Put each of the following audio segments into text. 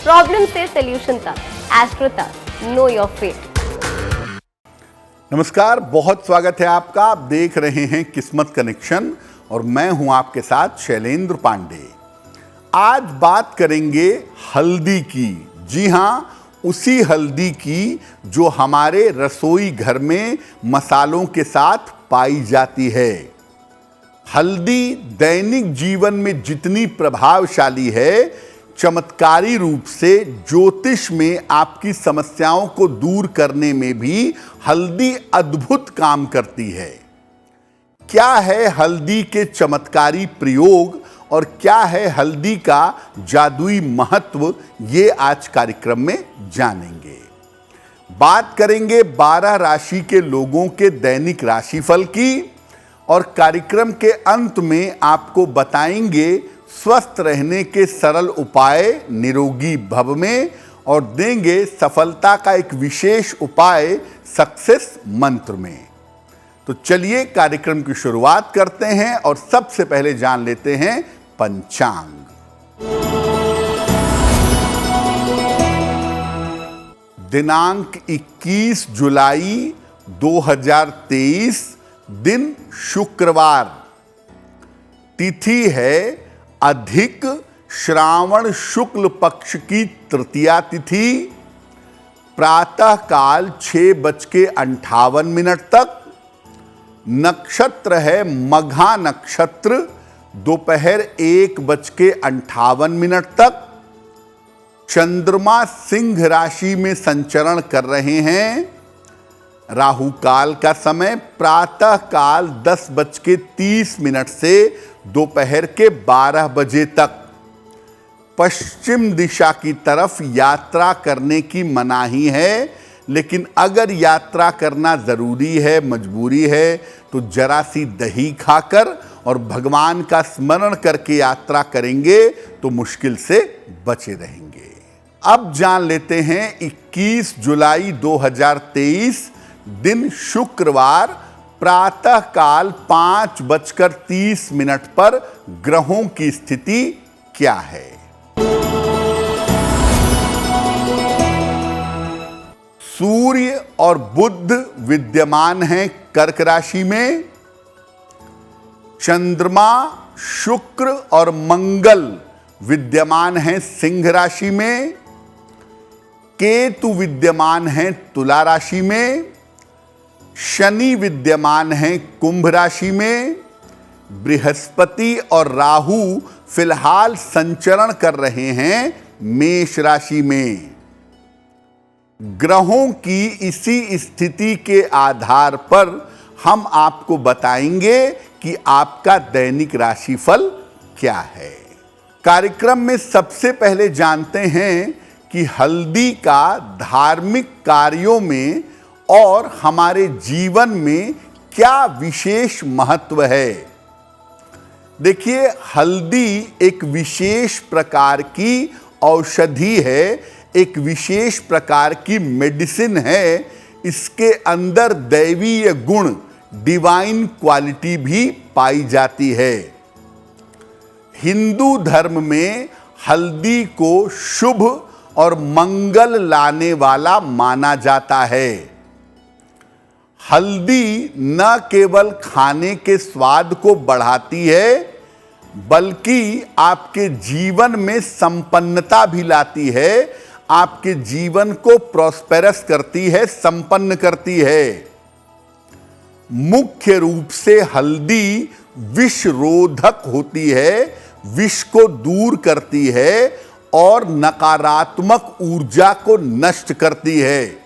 Problem से solution तक, astro तक, नो योर फेट। नमस्कार, बहुत स्वागत है आपका। आप देख रहे हैं किस्मत कनेक्शन और मैं हूं आपके साथ शैलेंद्र पांडे। आज बात करेंगे हल्दी की। जी हां, उसी हल्दी की जो हमारे रसोई घर में मसालों के साथ पाई जाती है। हल्दी दैनिक जीवन में जितनी प्रभावशाली है, चमत्कारी रूप से ज्योतिष में आपकी समस्याओं को दूर करने में भी हल्दी अद्भुत काम करती है। क्या है हल्दी के चमत्कारी प्रयोग और क्या है हल्दी का जादुई महत्व, ये आज कार्यक्रम में जानेंगे। बात करेंगे 12 राशि के लोगों के दैनिक राशिफल की और कार्यक्रम के अंत में आपको बताएंगे स्वस्थ रहने के सरल उपाय निरोगी भव में और देंगे सफलता का एक विशेष उपाय सक्सेस मंत्र में। तो चलिए कार्यक्रम की शुरुआत करते हैं और सबसे पहले जान लेते हैं पंचांग। दिनांक 21 जुलाई 2023, दिन शुक्रवार, तिथि है अधिक श्रावण शुक्ल पक्ष की तृतीया तिथि, प्रातः काल 6:58 तक। नक्षत्र है मघा नक्षत्र, दोपहर 1:58 तक। चंद्रमा सिंह राशि में संचरण कर रहे हैं। राहु काल का समय प्रातः काल 10:30 से दोपहर के 12 बजे तक। पश्चिम दिशा की तरफ यात्रा करने की मनाही है, लेकिन अगर यात्रा करना जरूरी है, मजबूरी है, तो जरा सी दही खाकर और भगवान का स्मरण करके यात्रा करेंगे तो मुश्किल से बचे रहेंगे। अब जान लेते हैं 21 जुलाई 2023, दिन शुक्रवार, प्रातः काल 5:30 पर ग्रहों की स्थिति क्या है। सूर्य और बुध विद्यमान हैं कर्क राशि में। चंद्रमा, शुक्र और मंगल विद्यमान हैं सिंह राशि में। केतु विद्यमान हैं तुला राशि में। शनि विद्यमान हैं कुंभ राशि में। बृहस्पति और राहु फिलहाल संचरण कर रहे हैं मेष राशि में। ग्रहों की इसी स्थिति के आधार पर हम आपको बताएंगे कि आपका दैनिक राशिफल क्या है। कार्यक्रम में सबसे पहले जानते हैं कि हल्दी का धार्मिक कार्यों में और हमारे जीवन में क्या विशेष महत्व है। देखिए, हल्दी एक विशेष प्रकार की औषधि है, एक विशेष प्रकार की मेडिसिन है। इसके अंदर दैवीय गुण, डिवाइन क्वालिटी भी पाई जाती है। हिंदू धर्म में हल्दी को शुभ और मंगल लाने वाला माना जाता है। हल्दी न केवल खाने के स्वाद को बढ़ाती है, बल्कि आपके जीवन में संपन्नता भी लाती है, आपके जीवन को प्रॉस्पेरस करती है, संपन्न करती है। मुख्य रूप से हल्दी विष रोधक होती है, विष को दूर करती है और नकारात्मक ऊर्जा को नष्ट करती है।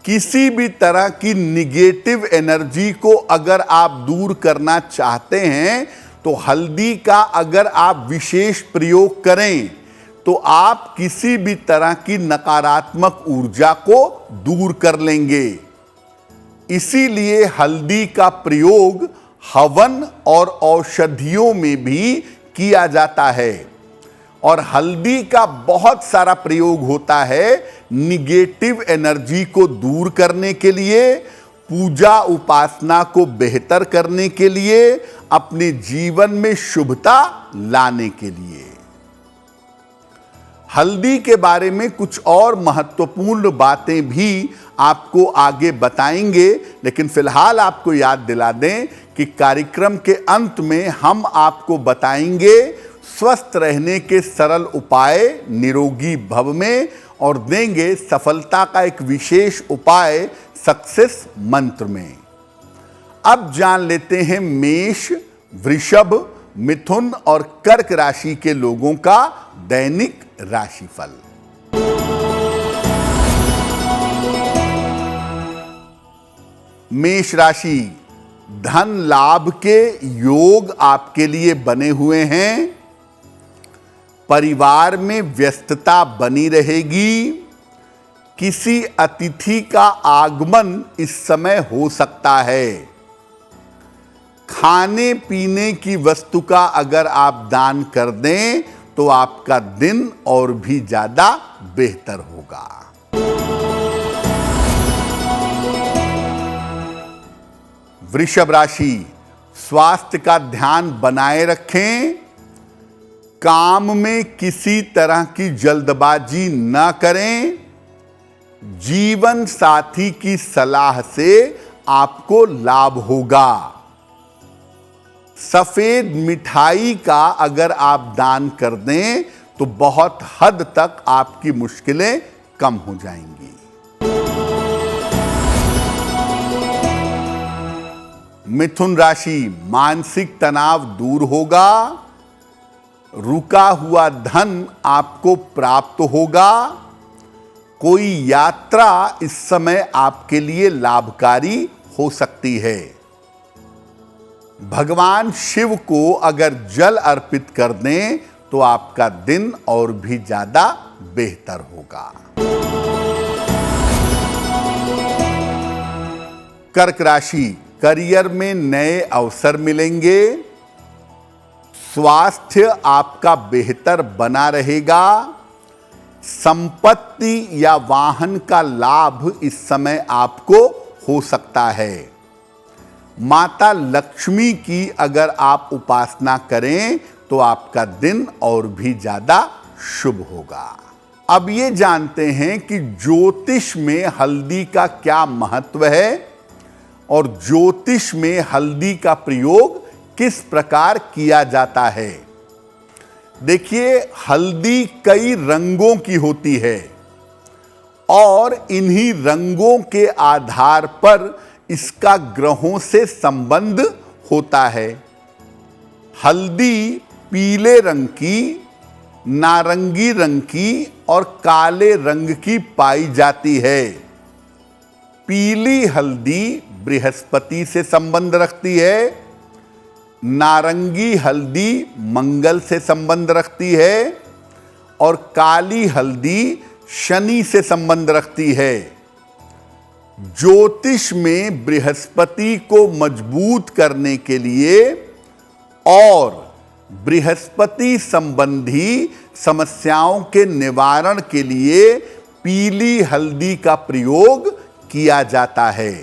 किसी भी तरह की निगेटिव एनर्जी को अगर आप दूर करना चाहते हैं तो हल्दी का अगर आप विशेष प्रयोग करें तो आप किसी भी तरह की नकारात्मक ऊर्जा को दूर कर लेंगे। इसीलिए हल्दी का प्रयोग हवन और औषधियों में भी किया जाता है और हल्दी का बहुत सारा प्रयोग होता है निगेटिव एनर्जी को दूर करने के लिए, पूजा उपासना को बेहतर करने के लिए, अपने जीवन में शुभता लाने के लिए। हल्दी के बारे में कुछ और महत्वपूर्ण बातें भी आपको आगे बताएंगे, लेकिन फिलहाल आपको याद दिला दें कि कार्यक्रम के अंत में हम आपको बताएंगे स्वस्थ रहने के सरल उपाय निरोगी भव में, और देंगे सफलता का एक विशेष उपाय सक्सेस मंत्र में। अब जान लेते हैं मेष, वृषभ, मिथुन और कर्क राशि के लोगों का दैनिक राशिफल। मेष राशि, धन लाभ के योग आपके लिए बने हुए हैं। परिवार में व्यस्तता बनी रहेगी। किसी अतिथि का आगमन इस समय हो सकता है। खाने पीने की वस्तु का अगर आप दान कर दें तो आपका दिन और भी ज्यादा बेहतर होगा। वृषभ राशि, स्वास्थ्य का ध्यान बनाए रखें। काम में किसी तरह की जल्दबाजी न करें। जीवन साथी की सलाह से आपको लाभ होगा। सफेद मिठाई का अगर आप दान कर दें तो बहुत हद तक आपकी मुश्किलें कम हो जाएंगी। मिथुन राशि, मानसिक तनाव दूर होगा। रुका हुआ धन आपको प्राप्त होगा। कोई यात्रा इस समय आपके लिए लाभकारी हो सकती है। भगवान शिव को अगर जल अर्पित कर दें तो आपका दिन और भी ज्यादा बेहतर होगा। कर्क राशि, करियर में नए अवसर मिलेंगे। स्वास्थ्य आपका बेहतर बना रहेगा। संपत्ति या वाहन का लाभ इस समय आपको हो सकता है। माता लक्ष्मी की अगर आप उपासना करें तो आपका दिन और भी ज्यादा शुभ होगा। अब ये जानते हैं कि ज्योतिष में हल्दी का क्या महत्व है और ज्योतिष में हल्दी का प्रयोग किस प्रकार किया जाता है। देखिए, हल्दी कई रंगों की होती है और इन्हीं रंगों के आधार पर इसका ग्रहों से संबंध होता है। हल्दी पीले रंग की, नारंगी रंग की और काले रंग की पाई जाती है। पीली हल्दी बृहस्पति से संबंध रखती है। नारंगी हल्दी मंगल से संबंध रखती है और काली हल्दी शनि से संबंध रखती है। ज्योतिष में बृहस्पति को मजबूत करने के लिए और बृहस्पति संबंधी समस्याओं के निवारण के लिए पीली हल्दी का प्रयोग किया जाता है।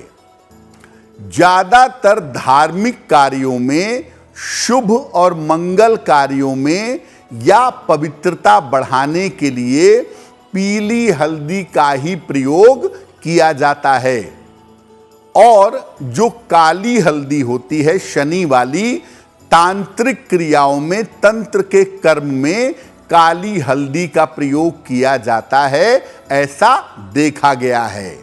ज्यादातर धार्मिक कार्यों में, शुभ और मंगल कार्यों में या पवित्रता बढ़ाने के लिए पीली हल्दी का ही प्रयोग किया जाता है। और जो काली हल्दी होती है, शनि वाली, तांत्रिक क्रियाओं में, तंत्र के कर्म में काली हल्दी का प्रयोग किया जाता है, ऐसा देखा गया है।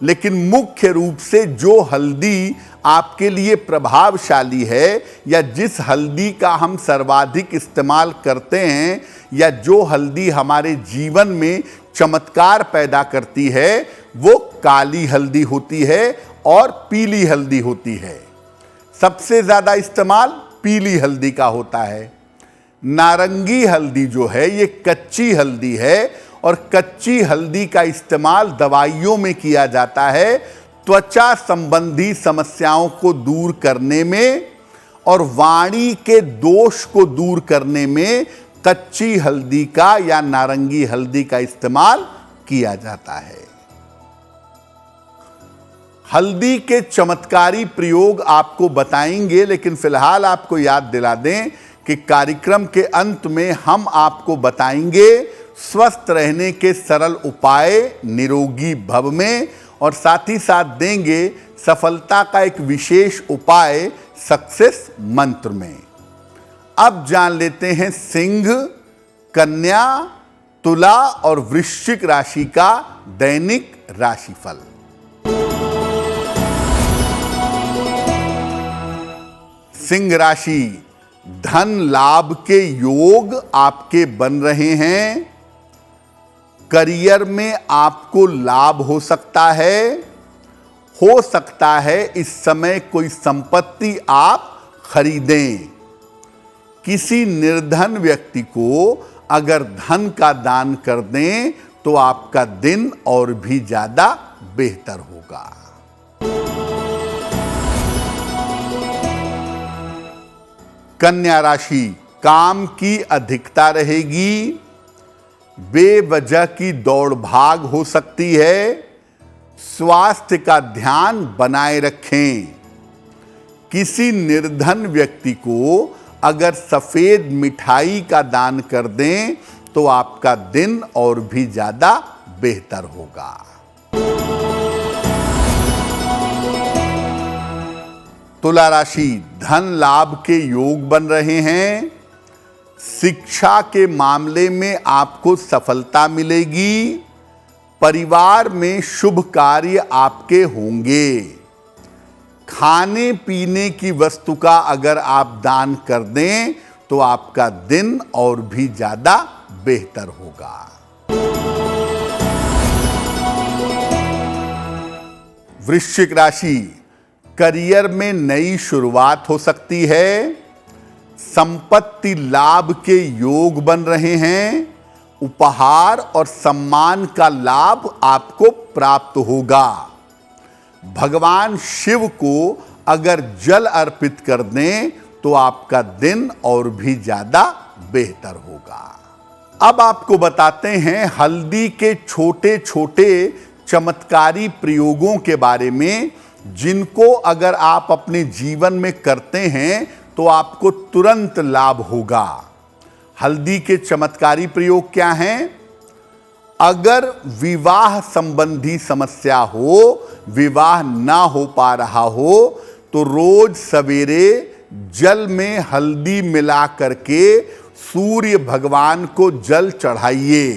लेकिन मुख्य रूप से जो हल्दी आपके लिए प्रभावशाली है या जिस हल्दी का हम सर्वाधिक इस्तेमाल करते हैं या जो हल्दी हमारे जीवन में चमत्कार पैदा करती है, वो काली हल्दी होती है और पीली हल्दी होती है। सबसे ज्यादा इस्तेमाल पीली हल्दी का होता है। नारंगी हल्दी जो है ये कच्ची हल्दी है और कच्ची हल्दी का इस्तेमाल दवाइयों में किया जाता है, त्वचा संबंधी समस्याओं को दूर करने में और वाणी के दोष को दूर करने में कच्ची हल्दी का या नारंगी हल्दी का इस्तेमाल किया जाता है। हल्दी के चमत्कारी प्रयोग आपको बताएंगे, लेकिन फिलहाल आपको याद दिला दें कि कार्यक्रम के अंत में हम आपको बताएंगे स्वस्थ रहने के सरल उपाय निरोगी भव में, और साथ ही साथ देंगे सफलता का एक विशेष उपाय सक्सेस मंत्र में। अब जान लेते हैं सिंह, कन्या, तुला और वृश्चिक राशि का दैनिक राशिफल। सिंह राशि, धन लाभ के योग आपके बन रहे हैं। करियर में आपको लाभ हो सकता है इस समय कोई संपत्ति आप खरीदें। किसी निर्धन व्यक्ति को अगर धन का दान कर दें तो आपका दिन और भी ज्यादा बेहतर होगा। कन्या राशि, काम की अधिकता रहेगी। बेवजह की दौड़ भाग हो सकती है। स्वास्थ्य का ध्यान बनाए रखें। किसी निर्धन व्यक्ति को अगर सफेद मिठाई का दान कर दें तो आपका दिन और भी ज्यादा बेहतर होगा। तुला राशि, धन लाभ के योग बन रहे हैं। शिक्षा के मामले में आपको सफलता मिलेगी। परिवार में शुभ कार्य आपके होंगे। खाने पीने की वस्तु का अगर आप दान कर दें तो आपका दिन और भी ज्यादा बेहतर होगा। वृश्चिक राशि, करियर में नई शुरुआत हो सकती है। संपत्ति लाभ के योग बन रहे हैं। उपहार और सम्मान का लाभ आपको प्राप्त होगा। भगवान शिव को अगर जल अर्पित कर दें तो आपका दिन और भी ज्यादा बेहतर होगा। अब आपको बताते हैं हल्दी के छोटे छोटे चमत्कारी प्रयोगों के बारे में, जिनको अगर आप अपने जीवन में करते हैं तो आपको तुरंत लाभ होगा। हल्दी के चमत्कारी प्रयोग क्या हैं? अगर विवाह संबंधी समस्या हो, विवाह ना हो पा रहा हो, तो रोज सवेरे जल में हल्दी मिला करके सूर्य भगवान को जल चढ़ाइए।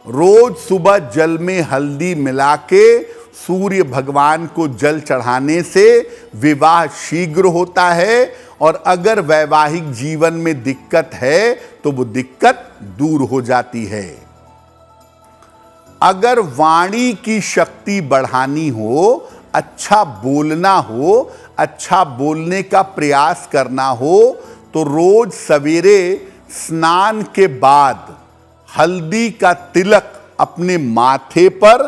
रोज सुबह जल में हल्दी मिला के सूर्य भगवान को जल चढ़ाने से विवाह शीघ्र होता है, और अगर वैवाहिक जीवन में दिक्कत है तो वो दिक्कत दूर हो जाती है। अगर वाणी की शक्ति बढ़ानी हो, अच्छा बोलना हो, अच्छा बोलने का प्रयास करना हो, तो रोज सवेरे स्नान के बाद हल्दी का तिलक अपने माथे पर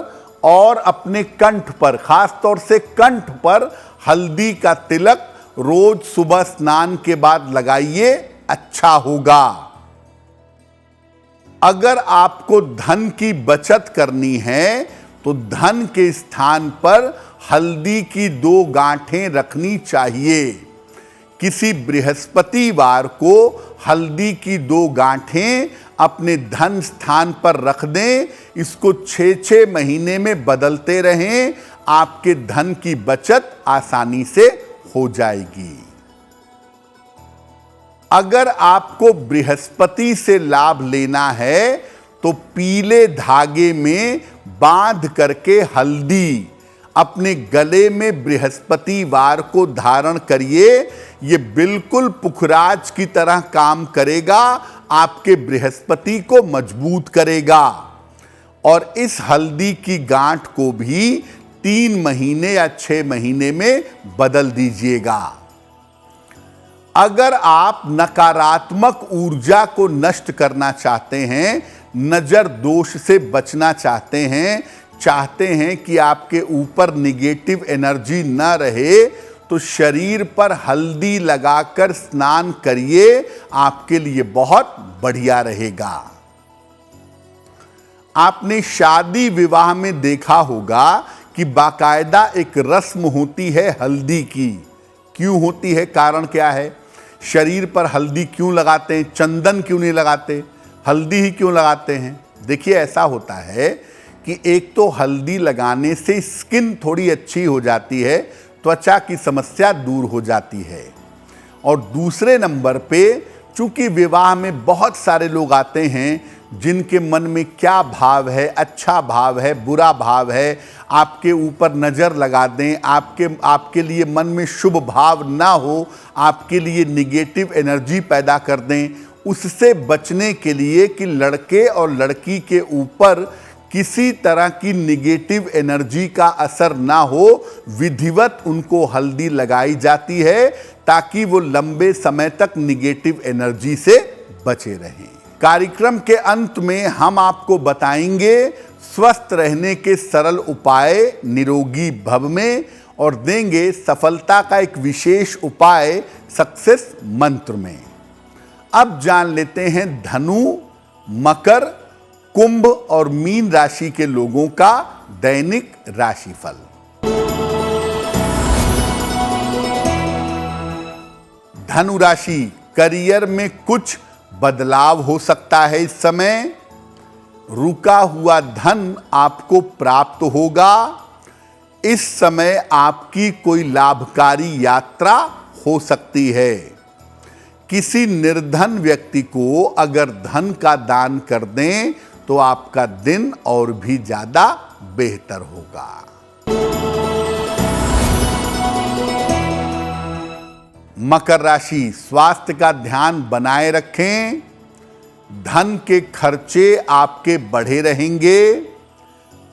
और अपने कंठ पर, खास तौर से कंठ पर हल्दी का तिलक रोज सुबह स्नान के बाद लगाइए, अच्छा होगा। अगर आपको धन की बचत करनी है तो धन के स्थान पर हल्दी की 2 गांठें रखनी चाहिए। किसी बृहस्पतिवार को हल्दी की 2 गांठें अपने धन स्थान पर रख दें। इसको 6-6 महीने में बदलते रहें, आपके धन की बचत आसानी से हो जाएगी। अगर आपको बृहस्पति से लाभ लेना है तो पीले धागे में बांध करके हल्दी अपने गले में बृहस्पतिवार को धारण करिए। ये बिल्कुल पुखराज की तरह काम करेगा, आपके बृहस्पति को मजबूत करेगा। और इस हल्दी की गांठ को भी 3 महीने या 6 महीने में बदल दीजिएगा। अगर आप नकारात्मक ऊर्जा को नष्ट करना चाहते हैं, नजर दोष से बचना चाहते हैं कि आपके ऊपर निगेटिव एनर्जी न रहे, तो शरीर पर हल्दी लगाकर स्नान करिए, आपके लिए बहुत बढ़िया रहेगा। आपने शादी विवाह में देखा होगा कि बाकायदा एक रस्म होती है हल्दी की। क्यों होती है? कारण क्या है? शरीर पर हल्दी क्यों लगाते हैं? चंदन क्यों नहीं लगाते? हल्दी ही क्यों लगाते हैं? देखिए, ऐसा होता है कि एक तो हल्दी लगाने से स्किन थोड़ी अच्छी हो जाती है, त्वचा की समस्या दूर हो जाती है। और दूसरे नंबर पे, चूंकि विवाह में बहुत सारे लोग आते हैं जिनके मन में क्या भाव है, अच्छा भाव है, बुरा भाव है, आपके ऊपर नज़र लगा दें, आपके लिए मन में शुभ भाव ना हो, आपके लिए निगेटिव एनर्जी पैदा कर दें, उससे बचने के लिए कि लड़के और लड़की के ऊपर किसी तरह की निगेटिव एनर्जी का असर ना हो, विधिवत उनको हल्दी लगाई जाती है ताकि वो लंबे समय तक निगेटिव एनर्जी से बचे रहें। कार्यक्रम के अंत में हम आपको बताएंगे स्वस्थ रहने के सरल उपाय निरोगी भव में, और देंगे सफलता का एक विशेष उपाय सक्सेस मंत्र में। अब जान लेते हैं धनु, मकर, कुंभ और मीन राशि के लोगों का दैनिक राशिफल। धनु राशि, करियर में कुछ बदलाव हो सकता है। इस समय रुका हुआ धन आपको प्राप्त होगा। इस समय आपकी कोई लाभकारी यात्रा हो सकती है। किसी निर्धन व्यक्ति को अगर धन का दान कर दें तो आपका दिन और भी ज्यादा बेहतर होगा। मकर राशि, स्वास्थ्य का ध्यान बनाए रखें। धन के खर्चे आपके बढ़े रहेंगे।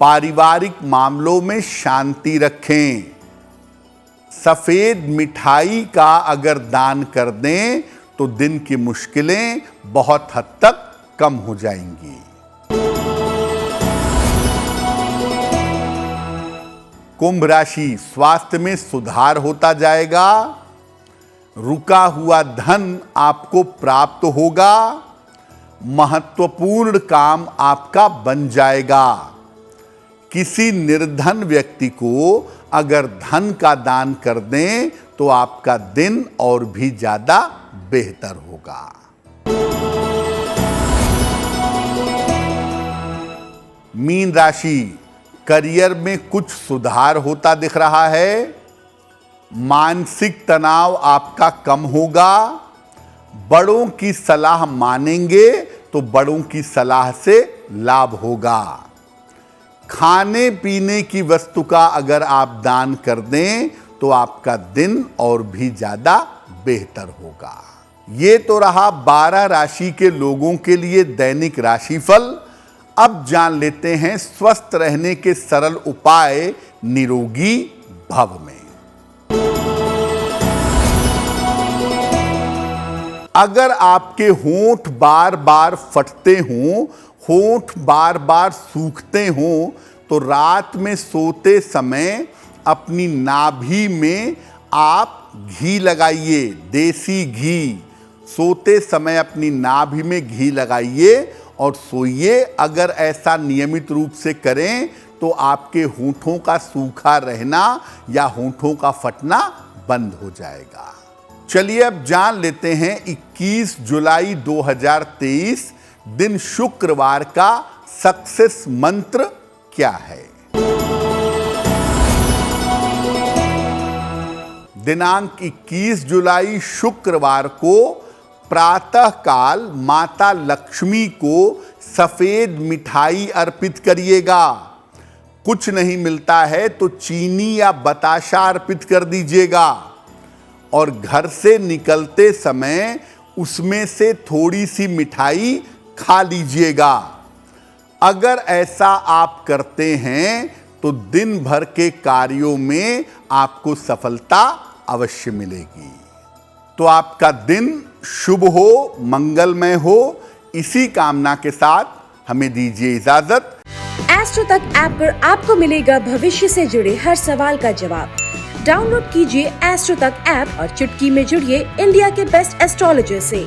पारिवारिक मामलों में शांति रखें। सफेद मिठाई का अगर दान कर दें तो दिन की मुश्किलें बहुत हद तक कम हो जाएंगी। कुंभ राशि, स्वास्थ्य में सुधार होता जाएगा। रुका हुआ धन आपको प्राप्त होगा। महत्वपूर्ण काम आपका बन जाएगा। किसी निर्धन व्यक्ति को अगर धन का दान कर दें तो आपका दिन और भी ज्यादा बेहतर होगा। मीन राशि, करियर में कुछ सुधार होता दिख रहा है। मानसिक तनाव आपका कम होगा। बड़ों की सलाह मानेंगे तो बड़ों की सलाह से लाभ होगा। खाने पीने की वस्तु का अगर आप दान कर दें तो आपका दिन और भी ज्यादा बेहतर होगा। ये तो रहा 12 राशि के लोगों के लिए दैनिक राशिफल। अब जान लेते हैं स्वस्थ रहने के सरल उपाय निरोगी भव में। अगर आपके होंठ बार बार फटते हों, होंठ बार बार सूखते हों, तो रात में सोते समय अपनी नाभि में आप घी लगाइए, देसी घी। सोते समय अपनी नाभि में घी लगाइए और सोइए। अगर ऐसा नियमित रूप से करें तो आपके होंठों का सूखा रहना या होंठों का फटना बंद हो जाएगा। चलिए अब जान लेते हैं 21 जुलाई 2023 दिन शुक्रवार का सक्सेस मंत्र क्या है। दिनांक 21 जुलाई शुक्रवार को प्रातः काल माता लक्ष्मी को सफेद मिठाई अर्पित करिएगा। कुछ नहीं मिलता है तो चीनी या बताशा अर्पित कर दीजिएगा और घर से निकलते समय उसमें से थोड़ी सी मिठाई खा लीजिएगा। अगर ऐसा आप करते हैं तो दिन भर के कार्यों में आपको सफलता अवश्य मिलेगी। तो आपका दिन शुभ हो, मंगलमय हो, इसी कामना के साथ हमें दीजिए इजाजत। एस्ट्रो तक ऐप पर आपको मिलेगा भविष्य से जुड़े हर सवाल का जवाब। डाउनलोड कीजिए एस्ट्रो तक ऐप और चुटकी में जुड़िए इंडिया के बेस्ट एस्ट्रोलॉजर से।